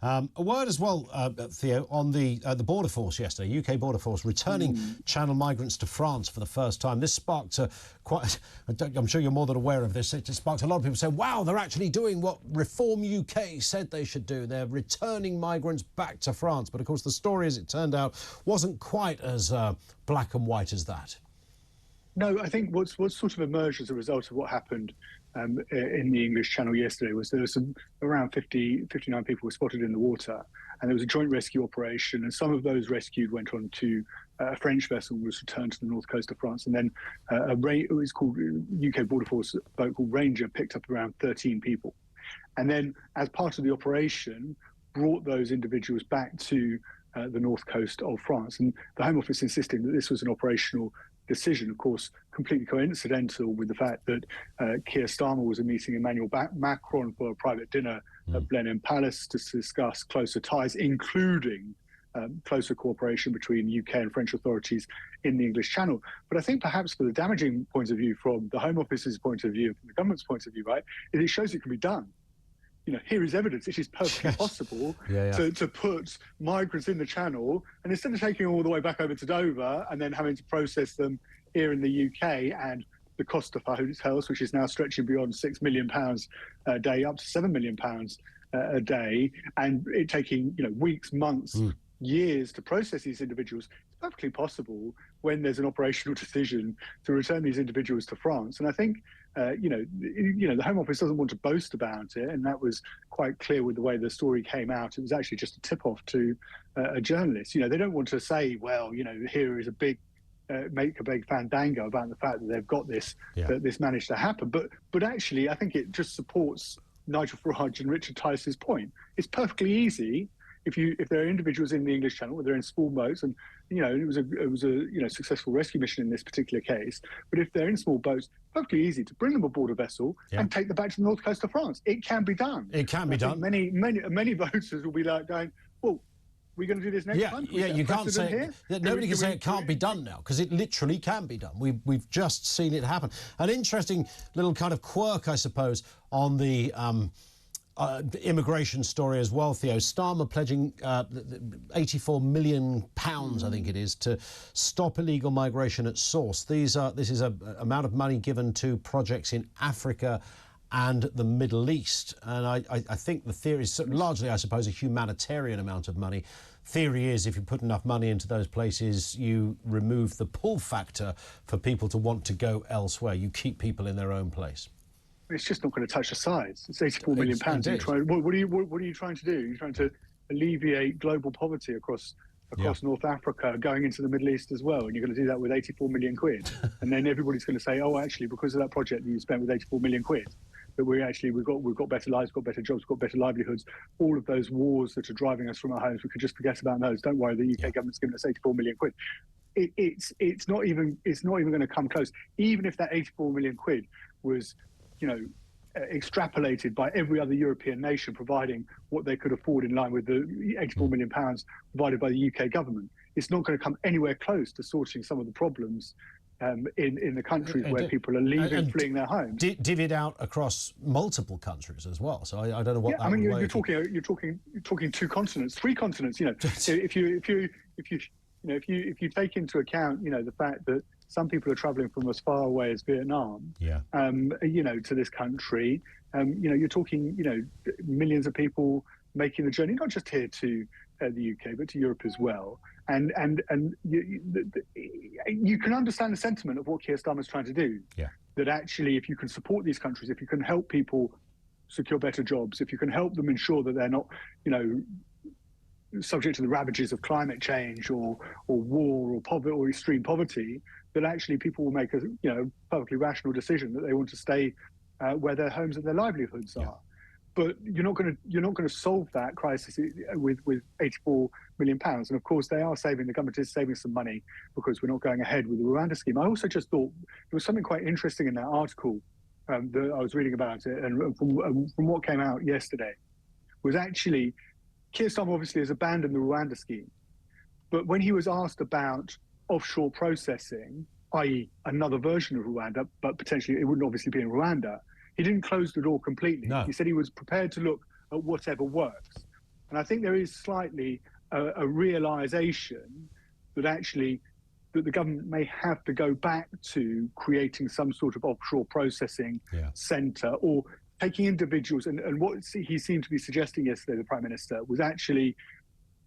A word as well, Theo, on the border force yesterday, UK border force returning Channel migrants to France for the first time. This sparked I'm sure you're more than aware of this, it sparked a lot of people saying, wow, they're actually doing what Reform UK said they should do. They're returning migrants back to France. But of course, the story, as it turned out, wasn't quite as black and white as that. No, I think what's sort of emerged as a result of what happened in the English Channel yesterday was there was around 59 people were spotted in the water, and there was a joint rescue operation, and some of those rescued went on to a French vessel, was returned to the north coast of France, and then it was called UK Border Force boat called Ranger picked up around 13 people, and then as part of the operation brought those individuals back to the north coast of France. And the Home Office insisting that this was an operational decision, of course, completely coincidental with the fact that Keir Starmer was meeting Emmanuel Macron for a private dinner at Blenheim Palace to discuss closer ties, including closer cooperation between UK and French authorities in the English Channel. But I think perhaps for the damaging point of view, from the Home Office's point of view, and from the government's point of view, right, it shows it can be done. You know, here is evidence. It is perfectly possible to put migrants in the Channel, and instead of taking them all the way back over to Dover and then having to process them here in the UK, and the cost of hotels, which is now stretching beyond £6 million a day, up to £7 million a day, and it taking weeks, months, years to process these individuals. It's perfectly possible when there's an operational decision to return these individuals to France. And I think the Home Office doesn't want to boast about it, and that was quite clear with the way the story came out. It was actually just a tip-off to a journalist. They don't want to say, well, here is a big make a big fandango about the fact that they've got this, that this managed to happen. But actually, I think it just supports Nigel Farage and Richard Tice's point. It's perfectly easy if there are individuals in the English Channel, where they're in small boats, and it was a successful rescue mission in this particular case. But if they're in small boats, perfectly easy to bring them aboard a vessel and take them back to the north coast of France. It can be done. It can be done. Many voters will be like going, well, we're going to do this next time. You can't say nobody can say it can't be done now, because it literally can be done. We've just seen it happen. An interesting little kind of quirk, I suppose, on the immigration story as well, Theo. Starmer pledging £84 million, I think it is, to stop illegal migration at source. This is an amount of money given to projects in Africa and the Middle East. And I think the theory is largely, I suppose, a humanitarian amount of money. Theory is if you put enough money into those places, you remove the pull factor for people to want to go elsewhere. You keep people in their own place. It's just not going to touch the sides. It's £84 million. What are you trying to do? You're trying to alleviate global poverty across North Africa, going into the Middle East as well, and you're going to do that with 84 million quid. And then everybody's going to say, oh, actually, because of that project that you spent with 84 million quid, that we've got better lives, got better jobs, got better livelihoods. All of those wars that are driving us from our homes, we could just forget about those. Don't worry, the UK government's giving us 84 million quid. It's not even going to come close. Even if that 84 million quid was extrapolated by every other European nation, providing what they could afford in line with the £84 million provided by the UK government, it's not going to come anywhere close to sorting some of the problems in the countries where people are leaving, fleeing their homes. Divvied out across multiple countries as well. So I don't know what. Yeah, I mean, you're talking 2 continents, 3 continents. If you take into account, the fact that some people are travelling from as far away as Vietnam, to this country. You're talking, millions of people making the journey, not just here to the UK, but to Europe as well. And you can understand the sentiment of what Keir Starmer is trying to do. Yeah. That actually, if you can support these countries, if you can help people secure better jobs, if you can help them ensure that they're not, subject to the ravages of climate change or war or poverty or extreme poverty, that actually people will make a perfectly rational decision that they want to stay where their homes and their livelihoods are. But you're not going to solve that crisis with £84 million. And of course, the government is saving some money because we're not going ahead with the Rwanda scheme. I also just thought there was something quite interesting in that article that I was reading about it, and from what came out yesterday, was actually Keir Starmer obviously has abandoned the Rwanda scheme. But when he was asked about offshore processing, i.e. another version of Rwanda, but potentially it wouldn't obviously be in Rwanda, he didn't close the door completely. No. He said he was prepared to look at whatever works. And I think there is slightly a realisation that actually that the government may have to go back to creating some sort of offshore processing centre, or taking individuals. And what he seemed to be suggesting yesterday, the Prime Minister, was actually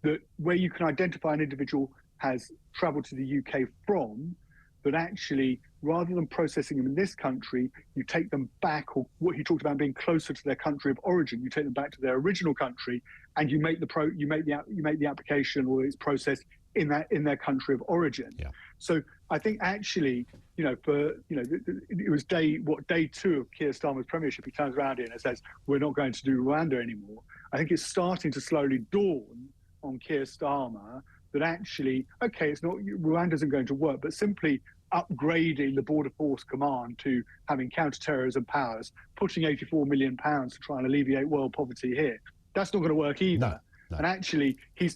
that where you can identify an individual has travelled to the UK from, but actually, rather than processing them in this country, you take them back, or what he talked about being closer to their country of origin. You take them back to their original country, and you make the application, or it's processed in their country of origin. Yeah. So I think actually, it was day 2 of Keir Starmer's premiership. He turns around here and says, "We're not going to do Rwanda anymore." I think it's starting to slowly dawn on Keir Starmer that actually, okay, Rwanda isn't going to work, but simply upgrading the Border Force Command to having counter-terrorism powers, putting £84 million to try and alleviate world poverty here, that's not going to work either. No. And actually, he's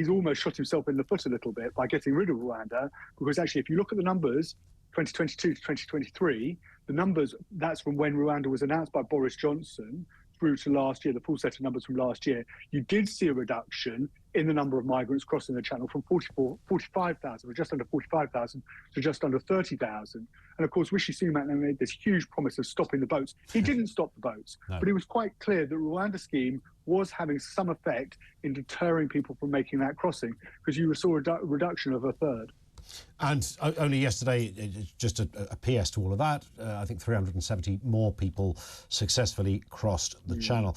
almost shot himself in the foot a little bit by getting rid of Rwanda, because actually, if you look at the numbers, 2022 to 2023, the numbers, that's from when Rwanda was announced by Boris Johnson through to last year, the full set of numbers from last year, you did see a reduction in the number of migrants crossing the channel from 45,000, or just under 45,000, to just under 30,000. And of course, Rishi Sunak made this huge promise of stopping the boats. He didn't stop the boats, but it was quite clear that the Rwanda scheme was having some effect in deterring people from making that crossing, because you saw a reduction of a third. And only yesterday, just a PS to all of that, I think 370 more people successfully crossed the channel.